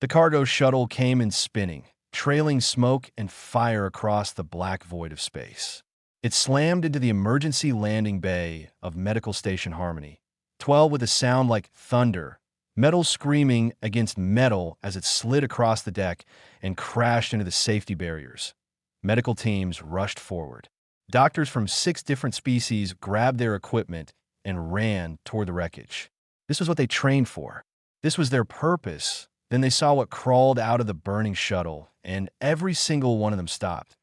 The cargo shuttle came in spinning, trailing smoke and fire across the black void of space. It slammed into the emergency landing bay of Medical Station Harmony, 12 with a sound like thunder, metal screaming against metal as it slid across the deck and crashed into the safety barriers. Medical teams rushed forward. Doctors from 6 different species grabbed their equipment and ran toward the wreckage. This was what they trained for. This was their purpose. Then they saw what crawled out of the burning shuttle, and every single one of them stopped.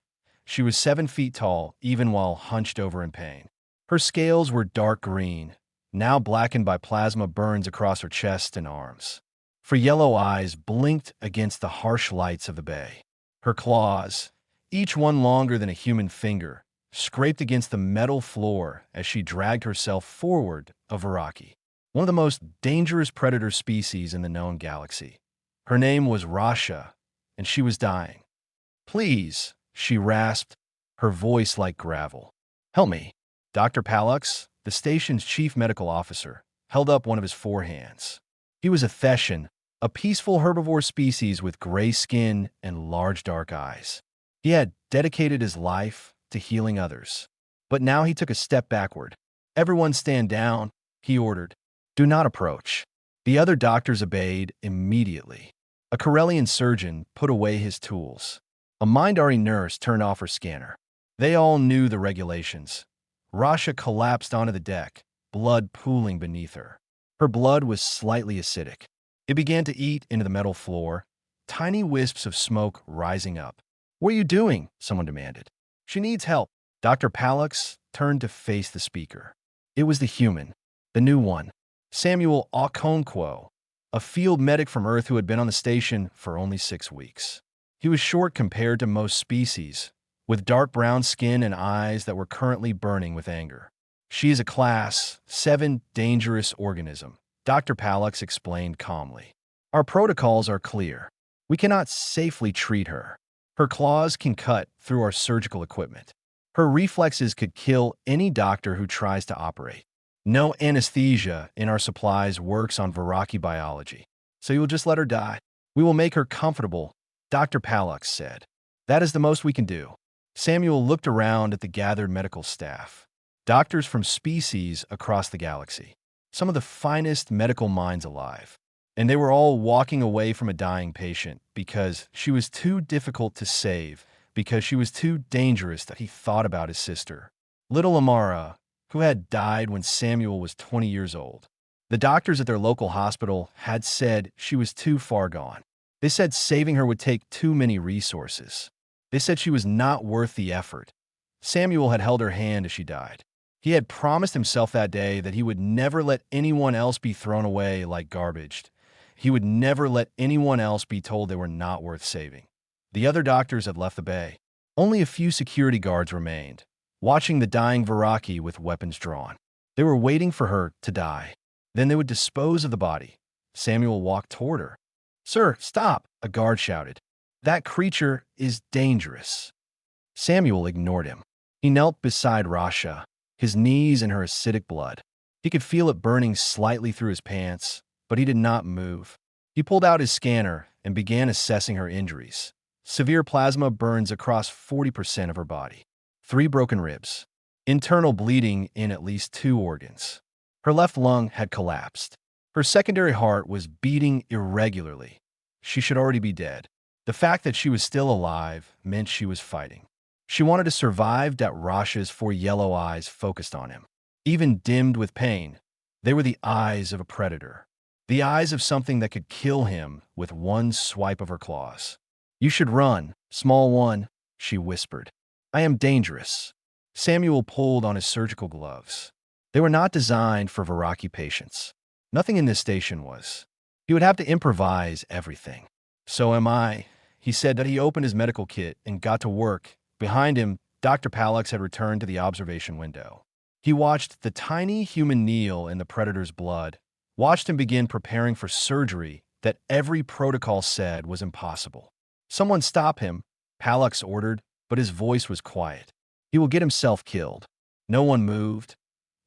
She was 7 feet tall, even while hunched over in pain. Her scales were dark green, now blackened by plasma burns across her chest and arms. Her yellow eyes blinked against the harsh lights of the bay. Her claws, each one longer than a human finger, scraped against the metal floor as she dragged herself forward of Viraki, one of the most dangerous predator species in the known galaxy. Her name was Rasha, and she was dying. "Please," she rasped, her voice like gravel. "Help me." Dr. Pallux, the station's chief medical officer, held up one of his 4 hands. He was a Theshan, a peaceful herbivore species with gray skin and large dark eyes. He had dedicated his life to healing others. But now he took a step backward. "Everyone stand down," he ordered. "Do not approach." The other doctors obeyed immediately. A Corellian surgeon put away his tools. A Mindari nurse turned off her scanner. They all knew the regulations. Rasha collapsed onto the deck, blood pooling beneath her. Her blood was slightly acidic. It began to eat into the metal floor, tiny wisps of smoke rising up. "What are you doing?" someone demanded. "She needs help." Dr. Pallux turned to face the speaker. It was the human, the new one, Samuel Okonkwo, a field medic from Earth who had been on the station for only 6 weeks. He was short compared to most species, with dark brown skin and eyes that were currently burning with anger. "She is a Class 7 dangerous organism," Dr. Pallux explained calmly. "Our protocols are clear. We cannot safely treat her. Her claws can cut through our surgical equipment. Her reflexes could kill any doctor who tries to operate. No anesthesia in our supplies works on Viraki biology, so you will just let her die. We will make her comfortable," Dr. Pallux said. "That is the most we can do." Samuel looked around at the gathered medical staff. Doctors from species across the galaxy. Some of the finest medical minds alive. And they were all walking away from a dying patient because she was too difficult to save, because she was too dangerous that he thought about his sister, little Amara, who had died when Samuel was 20 years old. The doctors at their local hospital had said she was too far gone. They said saving her would take too many resources. They said she was not worth the effort. Samuel had held her hand as she died. He had promised himself that day that he would never let anyone else be thrown away like garbage. He would never let anyone else be told they were not worth saving. The other doctors had left the bay. Only a few security guards remained, watching the dying Viraki with weapons drawn. They were waiting for her to die. Then they would dispose of the body. Samuel walked toward her. "Sir, stop!" a guard shouted. "That creature is dangerous." Samuel ignored him. He knelt beside Rasha, his knees in her acidic blood. He could feel it burning slightly through his pants, but he did not move. He pulled out his scanner and began assessing her injuries. Severe plasma burns across 40% of her body. 3 broken ribs. Internal bleeding in at least 2 organs. Her left lung had collapsed. Her secondary heart was beating irregularly. She should already be dead. The fact that she was still alive meant she was fighting. She wanted to survive. Rasha's 4 yellow eyes focused on him. Even dimmed with pain, they were the eyes of a predator. The eyes of something that could kill him with one swipe of her claws. "You should run, small one," she whispered. "I am dangerous." Samuel pulled on his surgical gloves. They were not designed for Viraki patients. Nothing in this station was. He would have to improvise everything. "So am I," he said. That he opened his medical kit and got to work. Behind him, Dr. Pallux had returned to the observation window. He watched the tiny human kneel in the predator's blood, watched him begin preparing for surgery that every protocol said was impossible. "Someone stop him," Pallux ordered, but his voice was quiet. "He will get himself killed." No one moved.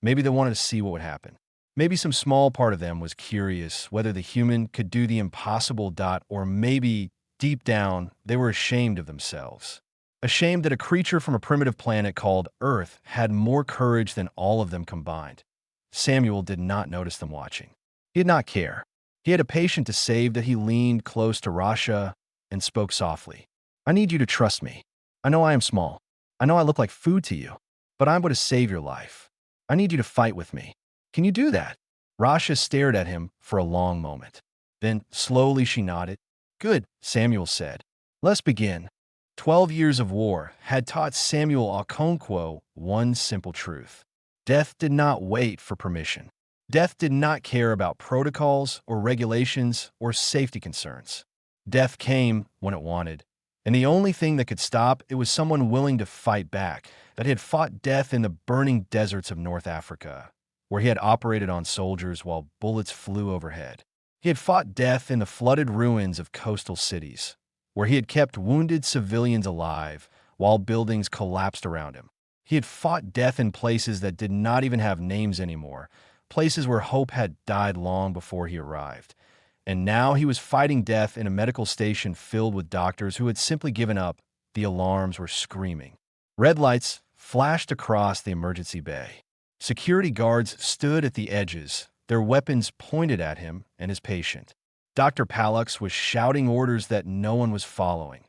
Maybe they wanted to see what would happen. Maybe some small part of them was curious whether the human could do the impossible. Or maybe, deep down, they were ashamed of themselves. Ashamed that a creature from a primitive planet called Earth had more courage than all of them combined. Samuel did not notice them watching. He did not care. He had a patient to save that he leaned close to Rasha and spoke softly. I need you to trust me. I know I am small. I know I look like food to you, but I'm going to save your life. I need you to fight with me. Can you do that? Rasha stared at him for a long moment. Then, slowly she nodded. Good, Samuel said. Let's begin. 12 years of war had taught Samuel Okonkwo one simple truth. Death did not wait for permission. Death did not care about protocols or regulations or safety concerns. Death came when it wanted, and the only thing that could stop it was someone willing to fight back, that had fought death in the burning deserts of North Africa, where he had operated on soldiers while bullets flew overhead. He had fought death in the flooded ruins of coastal cities, where he had kept wounded civilians alive while buildings collapsed around him. He had fought death in places that did not even have names anymore, places where hope had died long before he arrived. And now he was fighting death in a medical station filled with doctors who had simply given up. The alarms were screaming. Red lights flashed across the emergency bay. Security guards stood at the edges, their weapons pointed at him and his patient. Dr. Pallux was shouting orders that no one was following.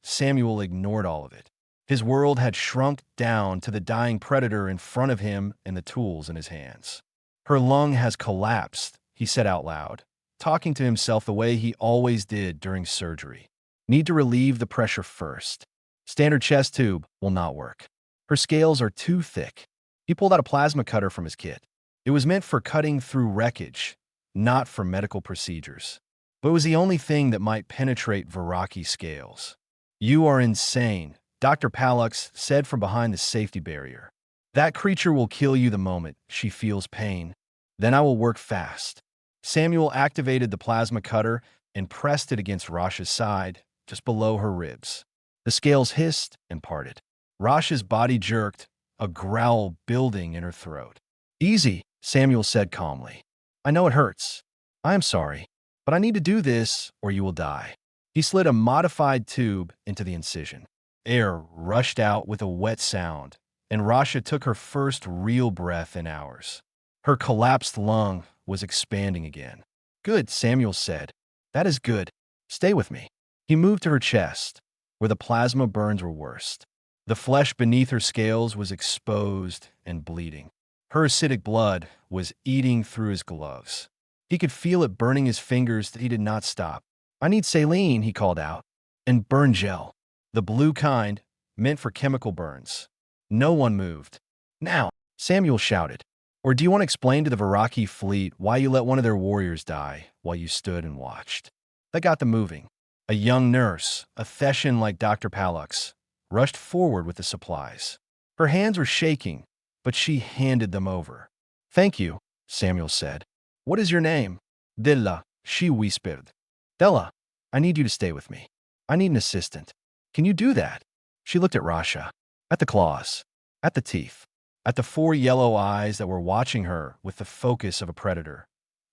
Samuel ignored all of it. His world had shrunk down to the dying predator in front of him and the tools in his hands. Her lung has collapsed, he said out loud, talking to himself the way he always did during surgery. Need to relieve the pressure first. Standard chest tube will not work. Her scales are too thick. He pulled out a plasma cutter from his kit. It was meant for cutting through wreckage, not for medical procedures. But it was the only thing that might penetrate Viraki's scales. You are insane, Dr. Pallux said from behind the safety barrier. That creature will kill you the moment she feels pain. Then I will work fast. Samuel activated the plasma cutter and pressed it against Rasha's side, just below her ribs. The scales hissed and parted. Rasha's body jerked, a growl building in her throat. Easy, Samuel said calmly. I know it hurts. I am sorry, but I need to do this or you will die. He slid a modified tube into the incision. Air rushed out with a wet sound, and Rasha took her first real breath in hours. Her collapsed lung was expanding again. Good, Samuel said. That is good. Stay with me. He moved to her chest, where the plasma burns were worst. The flesh beneath her scales was exposed and bleeding. Her acidic blood was eating through his gloves. He could feel it burning his fingers that he did not stop. I need saline, he called out, and burn gel. The blue kind, meant for chemical burns. No one moved. Now, Samuel shouted. Or do you want to explain to the Viraki fleet why you let one of their warriors die while you stood and watched? That got them moving. A young nurse, a Theshan like Dr. Pallux, rushed forward with the supplies. Her hands were shaking, but she handed them over. Thank you, Samuel said. What is your name? Della, she whispered. Della, I need you to stay with me. I need an assistant. Can you do that? She looked at Rasha, at the claws, at the teeth, at the 4 yellow eyes that were watching her with the focus of a predator.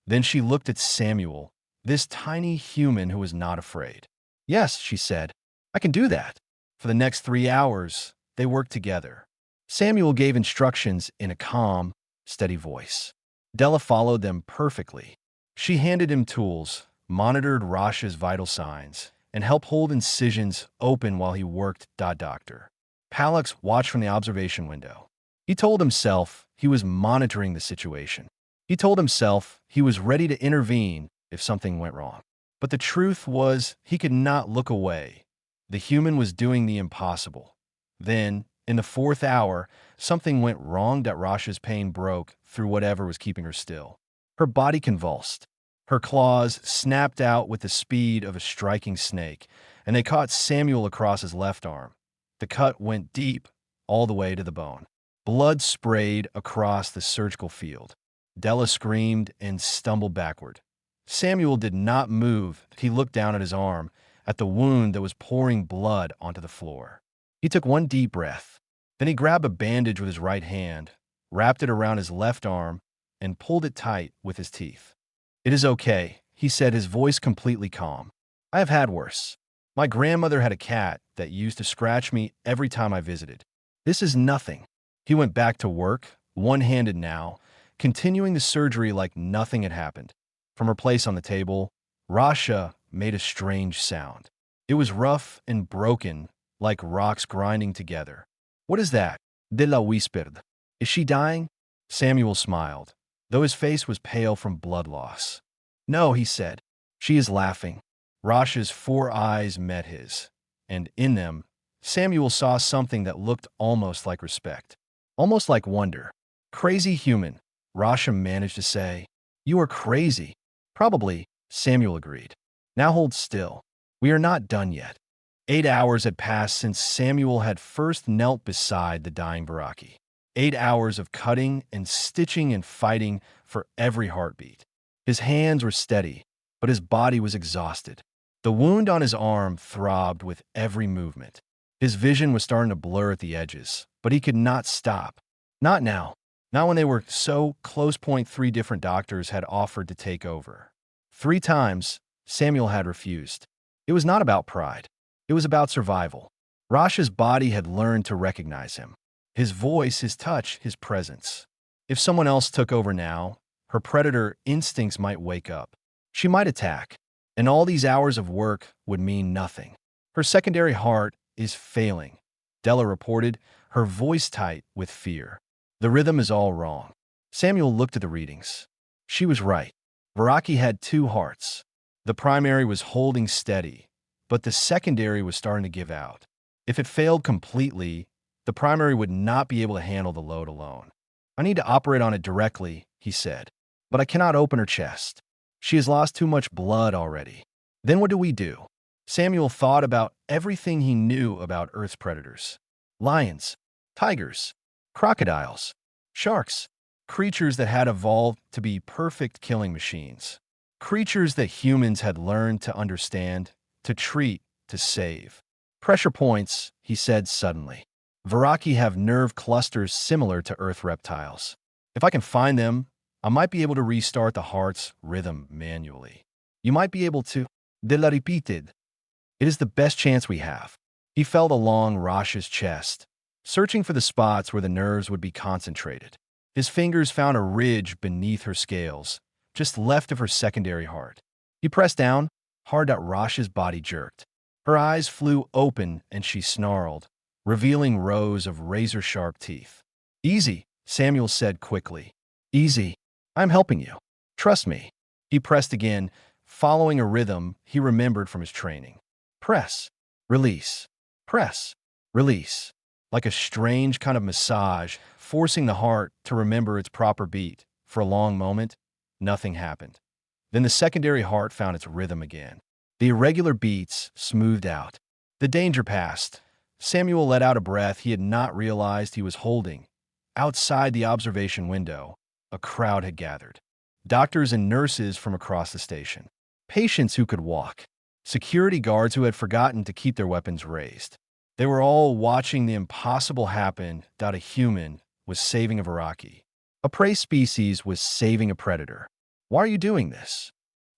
Then she looked at Samuel, this tiny human who was not afraid. Yes, she said, I can do that. For the next 3 hours, they worked together. Samuel gave instructions in a calm, steady voice. Della followed them perfectly. She handed him tools, monitored Rasha's vital signs, and helped hold incisions open while he worked. Doctor Pallux watched from the observation window. He told himself he was monitoring the situation. He told himself he was ready to intervene if something went wrong. But the truth was he could not look away. The human was doing the impossible. Then, in the 4th hour, something went wrong. Rasha's pain broke through whatever was keeping her still. Her body convulsed. Her claws snapped out with the speed of a striking snake, and they caught Samuel across his left arm. The cut went deep, all the way to the bone. Blood sprayed across the surgical field. Della screamed and stumbled backward. Samuel did not move. He looked down at his arm, at the wound that was pouring blood onto the floor. He took one deep breath. Then he grabbed a bandage with his right hand, wrapped it around his left arm, and pulled it tight with his teeth. "It is okay," he said, his voice completely calm. "I have had worse. My grandmother had a cat that used to scratch me every time I visited. This is nothing." He went back to work, one-handed now, continuing the surgery like nothing had happened. From her place on the table, Rasha made a strange sound. It was rough and broken, like rocks grinding together. "What is that?" De la whispered. "Is she dying?" Samuel smiled, though his face was pale from blood loss. "No," he said. "She is laughing." Rasha's 4 eyes met his, and in them, Samuel saw something that looked almost like respect, almost like wonder. "Crazy human," Rasha managed to say. "You are crazy." "Probably," Samuel agreed. "Now hold still. We are not done yet." 8 hours had passed since Samuel had first knelt beside the dying Baraki. 8 hours of cutting and stitching and fighting for every heartbeat. His hands were steady, but his body was exhausted. The wound on his arm throbbed with every movement. His vision was starting to blur at the edges, but he could not stop. Not now. Not when they were so close. 3 different doctors had offered to take over. 3 times, Samuel had refused. It was not about pride. It was about survival. Rasha's body had learned to recognize him. His voice, his touch, his presence. If someone else took over now, her predator instincts might wake up. She might attack, and all these hours of work would mean nothing. "Her secondary heart is failing," Della reported, her voice tight with fear. "The rhythm is all wrong." Samuel looked at the readings. She was right. Baraki had 2 hearts. The primary was holding steady, but the secondary was starting to give out. If it failed completely, the primary would not be able to handle the load alone. "I need to operate on it directly," he said, "but I cannot open her chest. She has lost too much blood already." "Then what do we do?" Samuel thought about everything he knew about Earth's predators. Lions, tigers, crocodiles, sharks, creatures that had evolved to be perfect killing machines. Creatures that humans had learned to understand, to treat, to save. "Pressure points," he said suddenly. "Varaki have nerve clusters similar to Earth reptiles. If I can find them, I might be able to restart the heart's rhythm manually. You might be able to." De la repeated. "It is the best chance we have." He felt along Rasha's chest, searching for the spots where the nerves would be concentrated. His fingers found a ridge beneath her scales, just left of her secondary heart. He pressed down, hard that Rasha's body jerked. Her eyes flew open and she snarled, revealing rows of razor-sharp teeth. "Easy," Samuel said quickly. "Easy. I'm helping you. Trust me." He pressed again, following a rhythm he remembered from his training. Press, release, press, release. Like a strange kind of massage, forcing the heart to remember its proper beat. For a long moment, nothing happened. Then the secondary heart found its rhythm again. The irregular beats smoothed out. The danger passed. Samuel let out a breath he had not realized he was holding. Outside the observation window, a crowd had gathered. Doctors and nurses from across the station. Patients who could walk. Security guards who had forgotten to keep their weapons raised. They were all watching the impossible happen that a human was saving a Varaki. A prey species was saving a predator. "Why are you doing this?"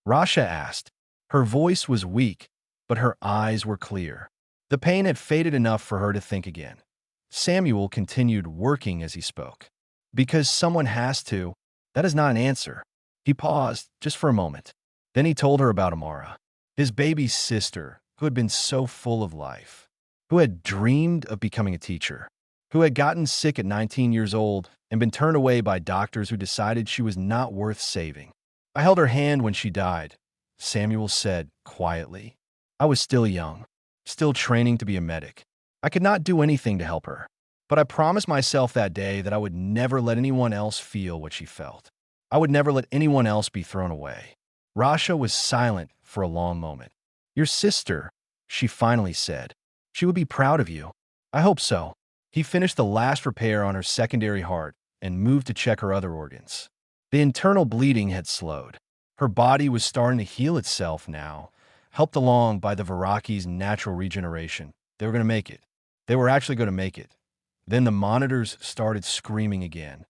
Rasha asked. Her voice was weak, but her eyes were clear. The pain had faded enough for her to think again. Samuel continued working as he spoke. "Because someone has to. That is not an answer." He paused, just for a moment. Then he told her about Amara, his baby sister, who had been so full of life, who had dreamed of becoming a teacher, who had gotten sick at 19 years old and been turned away by doctors who decided she was not worth saving. "I held her hand when she died," Samuel said quietly. "I was still young, still training to be a medic. I could not do anything to help her. But I promised myself that day that I would never let anyone else feel what she felt. I would never let anyone else be thrown away." Rasha was silent for a long moment. "Your sister," she finally said. "She would be proud of you." "I hope so." He finished the last repair on her secondary heart and moved to check her other organs. The internal bleeding had slowed. Her body was starting to heal itself now, helped along by the Varaki's natural regeneration. They were going to make it. They were actually going to make it. Then the monitors started screaming again.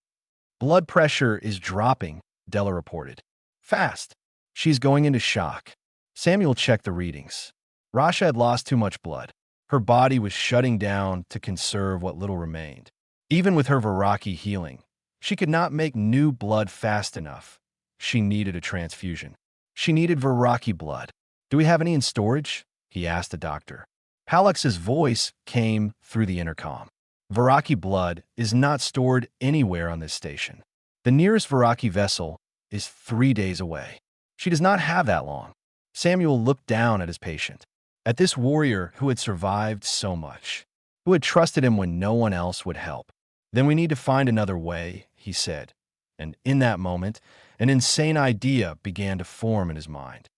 Blood pressure is dropping, Della reported. Fast. She's going into shock. Samuel checked the readings. Rasha had lost too much blood. Her body was shutting down to conserve what little remained. Even with her Viraki healing, she could not make new blood fast enough. She needed a transfusion. She needed Viraki blood. Do we have any in storage? He asked the doctor. Palux's voice came through the intercom. Viraki blood is not stored anywhere on this station. The nearest Viraki vessel is 3 days away. She does not have that long. Samuel looked down at his patient, at this warrior who had survived so much, who had trusted him when no one else would help. Then we need to find another way, he said. And in that moment, an insane idea began to form in his mind.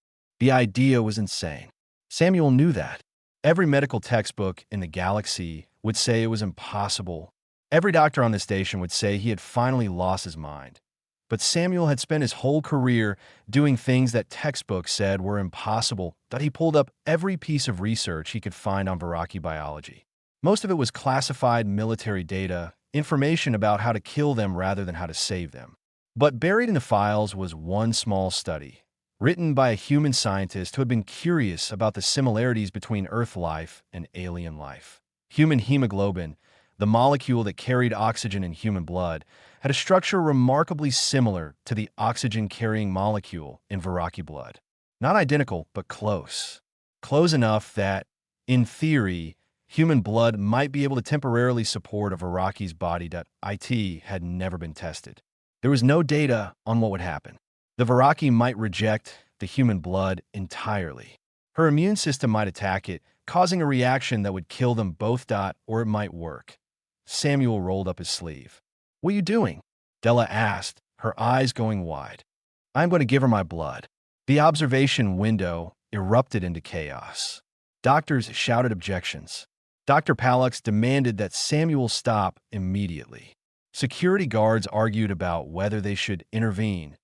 The idea was insane. Samuel knew that. Every medical textbook in the galaxy would say it was impossible. Every doctor on the station would say he had finally lost his mind. But Samuel had spent his whole career doing things that textbooks said were impossible, that he pulled up every piece of research he could find on Viraki biology. Most of it was classified military data, information about how to kill them rather than how to save them. But buried in the files was one small study, written by a human scientist who had been curious about the similarities between Earth life and alien life. Human hemoglobin, the molecule that carried oxygen in human blood, had a structure remarkably similar to the oxygen-carrying molecule in Viraki blood. Not identical, but close. Close enough that, in theory, human blood might be able to temporarily support a Viraki's body that IT had never been tested. There was no data on what would happen. The Viraki might reject the human blood entirely. Her immune system might attack it, causing a reaction that would kill them both. Or it might work. Samuel rolled up his sleeve. What are you doing? Della asked, her eyes going wide. I'm going to give her my blood. The observation window erupted into chaos. Doctors shouted objections. Dr. Palux demanded that Samuel stop immediately. Security guards argued about whether they should intervene,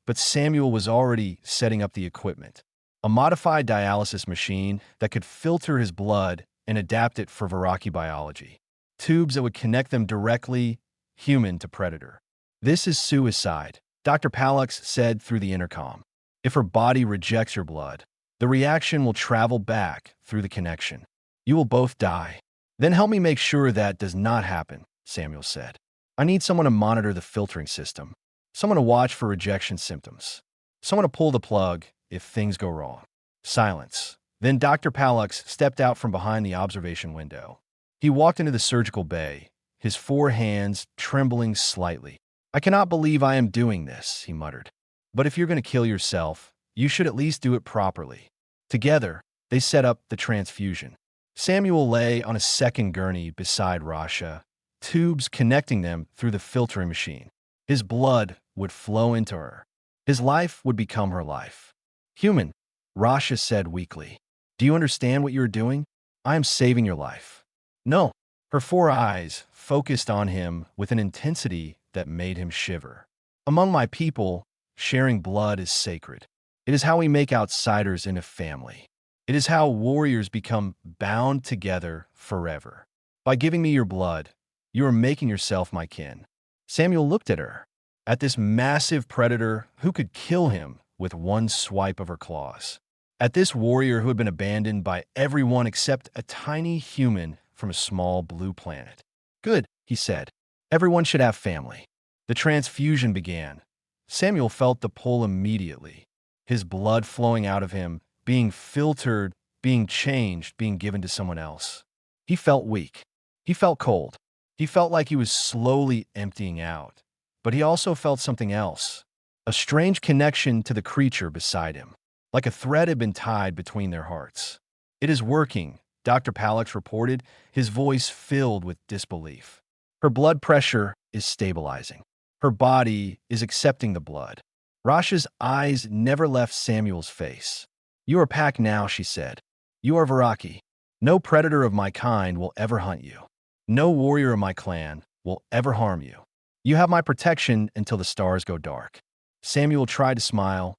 but Samuel was already setting up the equipment. A modified dialysis machine that could filter his blood and adapt it for Viraki biology. Tubes that would connect them directly, human to predator. This is suicide, Dr. Palux said through the intercom. If her body rejects your blood, the reaction will travel back through the connection. You will both die. Then help me make sure that does not happen, Samuel said. I need someone to monitor the filtering system, someone to watch for rejection symptoms, someone to pull the plug if things go wrong. Silence. Then Dr. Palux stepped out from behind the observation window. He walked into the surgical bay, his 4 hands trembling slightly. I cannot believe I am doing this, he muttered. But if you're going to kill yourself, you should at least do it properly. Together, they set up the transfusion. Samuel lay on a second gurney beside Rasha, tubes connecting them through the filtering machine. His blood would flow into her. His life would become her life. Human, Rasha said weakly. Do you understand what you're doing? I am saving your life. No. Her 4 eyes focused on him with an intensity that made him shiver. Among my people, sharing blood is sacred. It is how we make outsiders into family. It is how warriors become bound together forever. By giving me your blood, you are making yourself my kin. Samuel looked at her, at this massive predator who could kill him with one swipe of her claws, at this warrior who had been abandoned by everyone except a tiny human from a small blue planet. Good, he said. Everyone should have family. The transfusion began. Samuel felt the pull immediately. His blood flowing out of him, being filtered, being changed, being given to someone else. He felt weak. He felt cold. He felt like he was slowly emptying out. But he also felt something else. A strange connection to the creature beside him. Like a thread had been tied between their hearts. It is working, Dr. Palux reported, his voice filled with disbelief. Her blood pressure is stabilizing. Her body is accepting the blood. Rasha's eyes never left Samuel's face. You are Pack now, she said. You are Viraki. No predator of my kind will ever hunt you. No warrior of my clan will ever harm you. You have my protection until the stars go dark. Samuel tried to smile,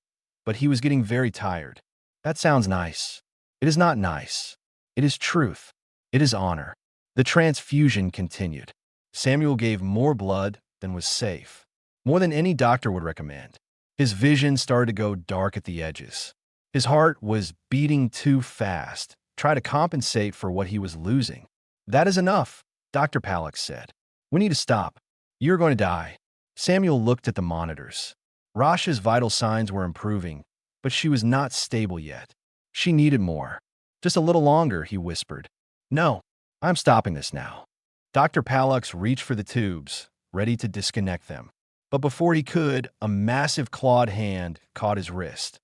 but he was getting very tired. That sounds nice. It is not nice. It is truth. It is honor. The transfusion continued. Samuel gave more blood than was safe. more than any doctor would recommend. His vision started to go dark at the edges. His heart was beating too fast, trying to compensate for what he was losing. "That is enough," Dr. Palak said. "We need to stop. You're going to die." Samuel looked at the monitors. Rasha's vital signs were improving, but she was not stable yet. She needed more. "Just a little longer," he whispered. "No, I'm stopping this now." Dr. Palak reached for the tubes, ready to disconnect them. But before he could, a massive clawed hand caught his wrist.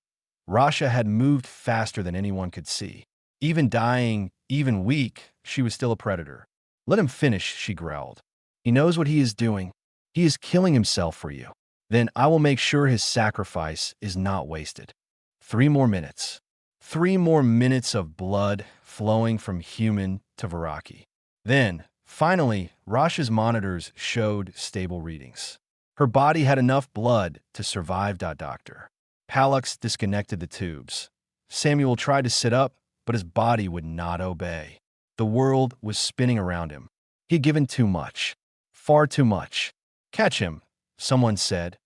Rasha had moved faster than anyone could see. Even dying, even weak, she was still a predator. "Let him finish," she growled. "He knows what he is doing. He is killing himself for you. Then I will make sure his sacrifice is not wasted." 3 more minutes. 3 more minutes of blood flowing from human to Viraki. Then, finally, Rasha's monitors showed stable readings. Her body had enough blood to survive. Dr. Palak disconnected the tubes. Samuel tried to sit up, but his body would not obey. The world was spinning around him. He had given too much. Far too much. "Catch him," someone said.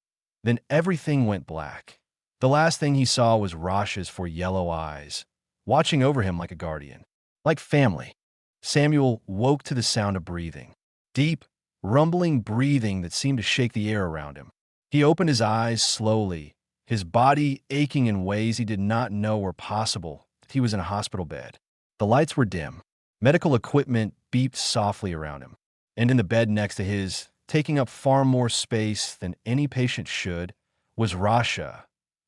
Then everything went black. The last thing he saw was Rasha's 4 yellow eyes, watching over him like a guardian. Like family. Samuel woke to the sound of breathing. Deep, rumbling breathing that seemed to shake the air around him. He opened his eyes slowly, his body aching in ways he did not know were possible. He was in a hospital bed. The lights were dim. Medical equipment beeped softly around him. And in the bed next to his, taking up far more space than any patient should, was Rasha.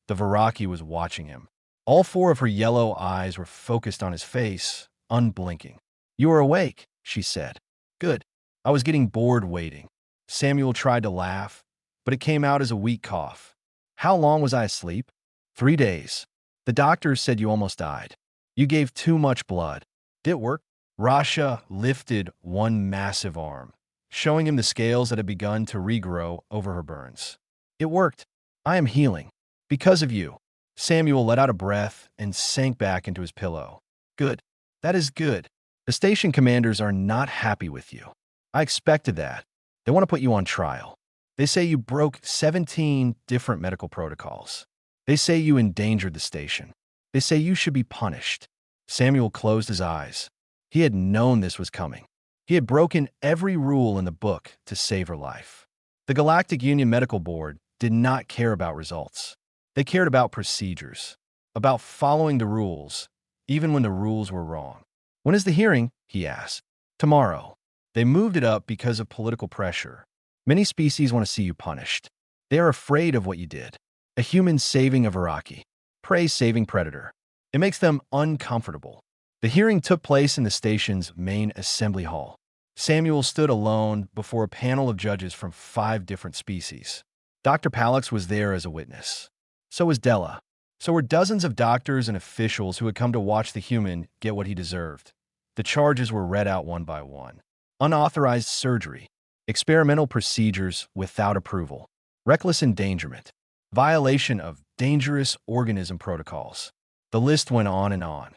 The Viraki was watching him. All 4 of her yellow eyes were focused on his face, unblinking. "You are awake," she said. "Good. I was getting bored waiting." Samuel tried to laugh, but it came out as a weak cough. "How long was I asleep?" 3 days. The doctors said you almost died. You gave too much blood. Did it work?" Rasha lifted one massive arm, showing him the scales that had begun to regrow over her burns. "It worked. I am healing. Because of you." Samuel let out a breath and sank back into his pillow. "Good. That is good. The station commanders are not happy with you. I expected that. They want to put you on trial. They say you broke 17 different medical protocols. They say you endangered the station. They say you should be punished." Samuel closed his eyes. He had known this was coming. He had broken every rule in the book to save her life. The Galactic Union Medical Board did not care about results. They cared about procedures, about following the rules, even when the rules were wrong. "When is the hearing?" he asked. "Tomorrow." They moved it up because of political pressure. Many species want to see you punished. They are afraid of what you did. A human saving a Viraki. Prey-saving predator. It makes them uncomfortable. The hearing took place in the station's main assembly hall. Samuel stood alone before a panel of judges from 5 different species. Dr. Palak was there as a witness. So was Della. So were dozens of doctors and officials who had come to watch the human get what he deserved. The charges were read out one by one. Unauthorized surgery, experimental procedures without approval, reckless endangerment, violation of dangerous organism protocols. The list went on and on.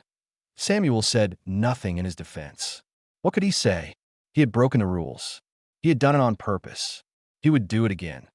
Samuel said nothing in his defense. What could he say? He had broken the rules. He had done it on purpose. He would do it again.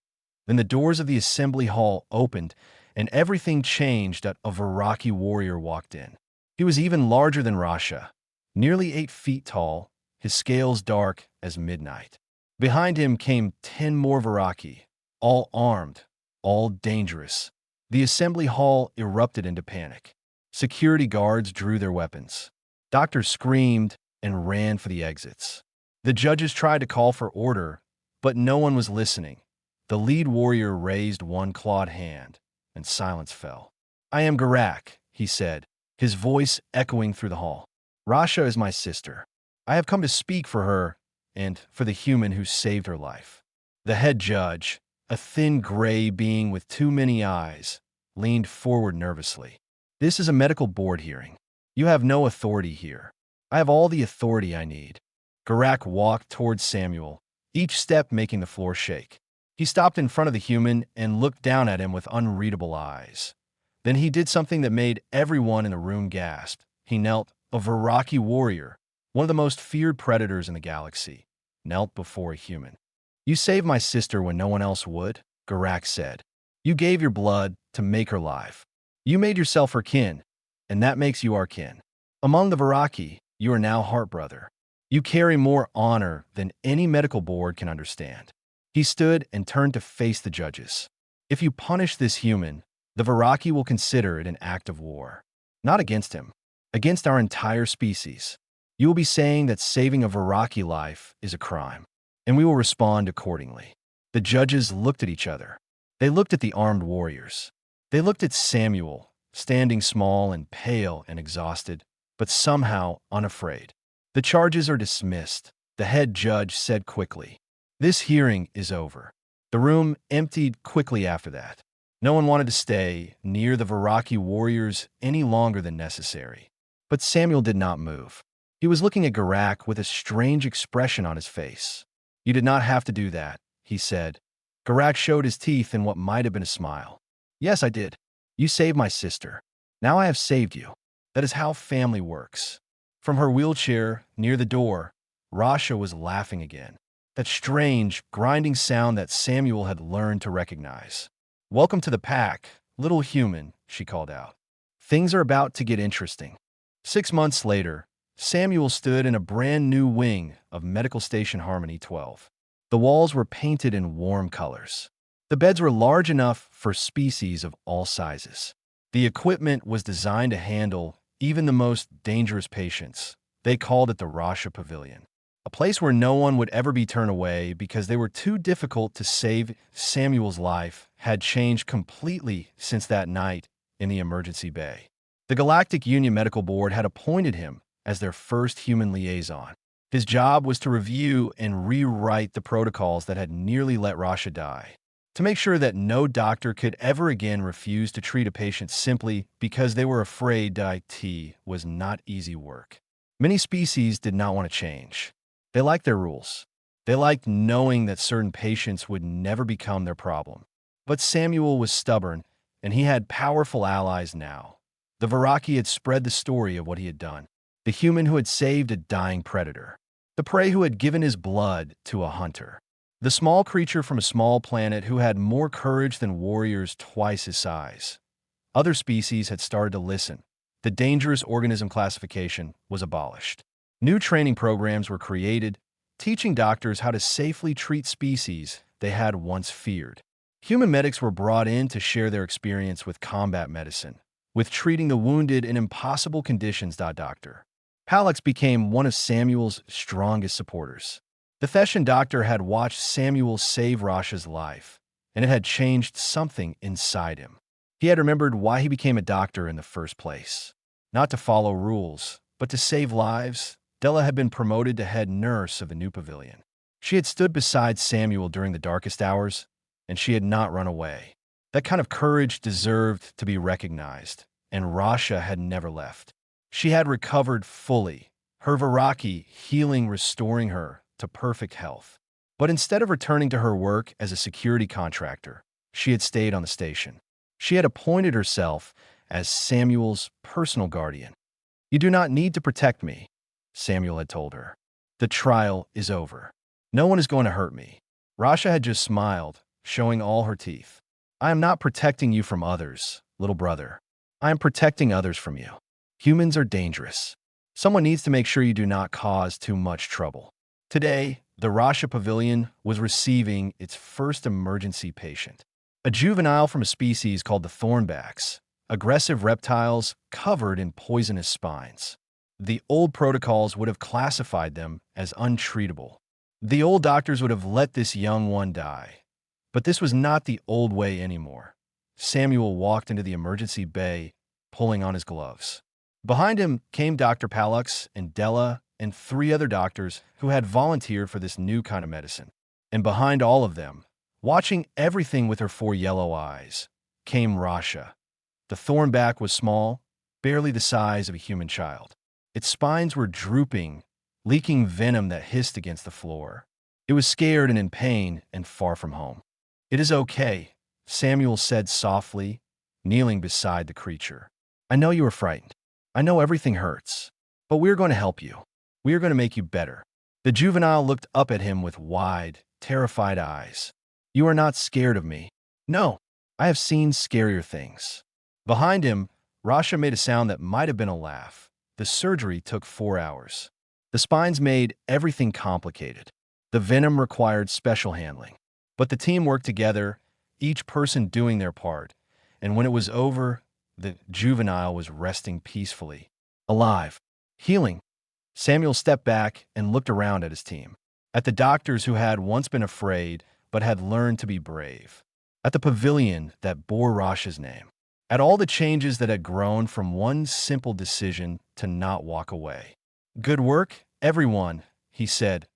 Then the doors of the assembly hall opened, and everything changed as a Viraki warrior walked in. He was even larger than Rasha, nearly 8 feet tall, his scales dark as midnight. Behind him came 10 more Viraki, all armed, all dangerous. The assembly hall erupted into panic. Security guards drew their weapons. Doctors screamed and ran for the exits. The judges tried to call for order, but no one was listening. The lead warrior raised one clawed hand, and silence fell. "I am Garak," he said, his voice echoing through the hall. "Rasha is my sister. I have come to speak for her and for the human who saved her life." The head judge, a thin gray being with too many eyes, leaned forward nervously. "This is a medical board hearing. You have no authority here. I have all the authority I need." Garak walked towards Samuel, each step making the floor shake. He stopped in front of the human and looked down at him with unreadable eyes. Then he did something that made everyone in the room gasp. He knelt, a Viraki warrior, one of the most feared predators in the galaxy, knelt before a human. "You saved my sister when no one else would?" Garak said. You gave your blood to make her live. You made yourself her kin, and that makes you our kin. Among the Viraki, you are now heart-brother. You carry more honor than any medical board can understand. He stood and turned to face the judges. If you punish this human, the Viraki will consider it an act of war. Not against him, against our entire species. You will be saying that saving a Viraki life is a crime, and we will respond accordingly. The judges looked at each other. They looked at the armed warriors. They looked at Samuel, standing small and pale and exhausted, but somehow unafraid. The charges are dismissed, the head judge said quickly. This hearing is over. The room emptied quickly after that. No one wanted to stay near the Viraki warriors any longer than necessary. But Samuel did not move. He was looking at Garak with a strange expression on his face. You did not have to do that, he said. Garak showed his teeth in what might have been a smile. Yes, I did. You saved my sister. Now I have saved you. That is how family works. From her wheelchair near the door, Rasha was laughing again. That strange, grinding sound that Samuel had learned to recognize. Welcome to the pack, little human, she called out. Things are about to get interesting. 6 months later, Samuel stood in a brand new wing of Medical Station Harmony 12. The walls were painted in warm colors. The beds were large enough for species of all sizes. The equipment was designed to handle even the most dangerous patients. They called it the Rasha Pavilion, a place where no one would ever be turned away because they were too difficult to save. Samuel's life had changed completely since that night in the emergency bay. The Galactic Union Medical Board had appointed him as their first human liaison. His job was to review and rewrite the protocols that had nearly let Rasha die, to make sure that no doctor could ever again refuse to treat a patient simply because they were afraid. It was not easy work. Many species did not want to change. They liked their rules. They liked knowing that certain patients would never become their problem. But Samuel was stubborn, and he had powerful allies now. The Viraki had spread the story of what he had done. The human who had saved a dying predator. The prey who had given his blood to a hunter. The small creature from a small planet who had more courage than warriors twice his size. Other species had started to listen. The dangerous organism classification was abolished. New training programs were created, teaching doctors how to safely treat species they had once feared. Human medics were brought in to share their experience with combat medicine, with treating the wounded in impossible conditions. Dr. Palix became one of Samuel's strongest supporters. The Theshan doctor had watched Samuel save Rasha's life, and it had changed something inside him. He had remembered why he became a doctor in the first place. Not to follow rules, but to save lives. Della had been promoted to head nurse of the new pavilion. She had stood beside Samuel during the darkest hours, and she had not run away. That kind of courage deserved to be recognized, and Rasha had never left. She had recovered fully, her Viraki healing, restoring her to perfect health. But instead of returning to her work as a security contractor, she had stayed on the station. She had appointed herself as Samuel's personal guardian. You do not need to protect me, Samuel had told her. The trial is over. No one is going to hurt me. Rasha had just smiled, showing all her teeth. I am not protecting you from others, little brother. I am protecting others from you. Humans are dangerous. Someone needs to make sure you do not cause too much trouble. Today, the Rasha Pavilion was receiving its first emergency patient. A juvenile from a species called the thornbacks, aggressive reptiles covered in poisonous spines. The old protocols would have classified them as untreatable. The old doctors would have let this young one die. But this was not the old way anymore. Samuel walked into the emergency bay, pulling on his gloves. Behind him came Dr. Palix and Della and 3 other doctors who had volunteered for this new kind of medicine. And behind all of them, watching everything with her 4 yellow eyes, came Rasha. The thornback was small, barely the size of a human child. Its spines were drooping, leaking venom that hissed against the floor. It was scared and in pain and far from home. It is okay, Samuel said softly, kneeling beside the creature. I know you are frightened. I know everything hurts. But we are going to help you. We are going to make you better. The juvenile looked up at him with wide, terrified eyes. You are not scared of me. No, I have seen scarier things. Behind him, Rasha made a sound that might have been a laugh. The surgery took 4 hours. The spines made everything complicated. The venom required special handling. But the team worked together, each person doing their part. And when it was over, the juvenile was resting peacefully. Alive. Healing. Samuel stepped back and looked around at his team. At the doctors who had once been afraid, but had learned to be brave. At the pavilion that bore Rasha's name. At all the changes that had grown from one simple decision to not walk away. Good work, everyone, he said.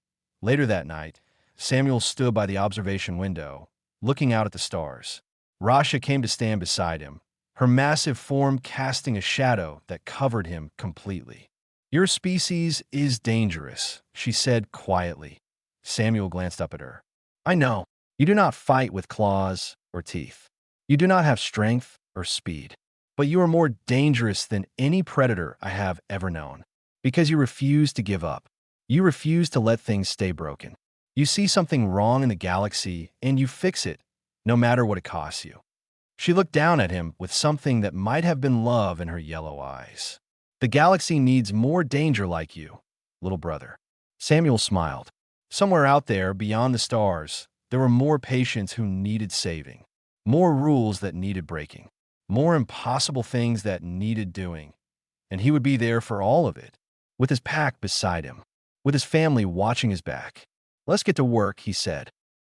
Later that night, Samuel stood by the observation window, looking out at the stars. Rasha came to stand beside him, her massive form casting a shadow that covered him completely. Your species is dangerous, she said quietly. Samuel glanced up at her. I know. You do not fight with claws or teeth. You do not have strength or speed. But you are more dangerous than any predator I have ever known. Because you refuse to give up. You refuse to let things stay broken. You see something wrong in the galaxy and you fix it, no matter what it costs you. She looked down at him with something that might have been love in her yellow eyes. The galaxy needs more danger like you, little brother. Samuel smiled. Somewhere out there, beyond the stars, there were more patients who needed saving. More rules that needed breaking. More impossible things that needed doing. And he would be there for all of it, with his pack beside him, with his family watching his back. Let's get to work, he said.